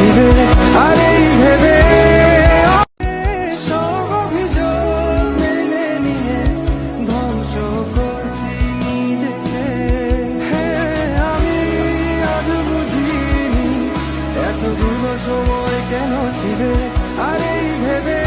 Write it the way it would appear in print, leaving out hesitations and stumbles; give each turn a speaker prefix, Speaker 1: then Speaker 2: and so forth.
Speaker 1: ছিঁড়ে, আর এই ভেবে সব অভিযোগ মেনে নিয়ে ধ্বংস করছি নিজেকে। হ্যাঁ, আমি আজ বুঝিনি এতগুলো সময় কেন ছিঁড়ে, আর এই ভেবে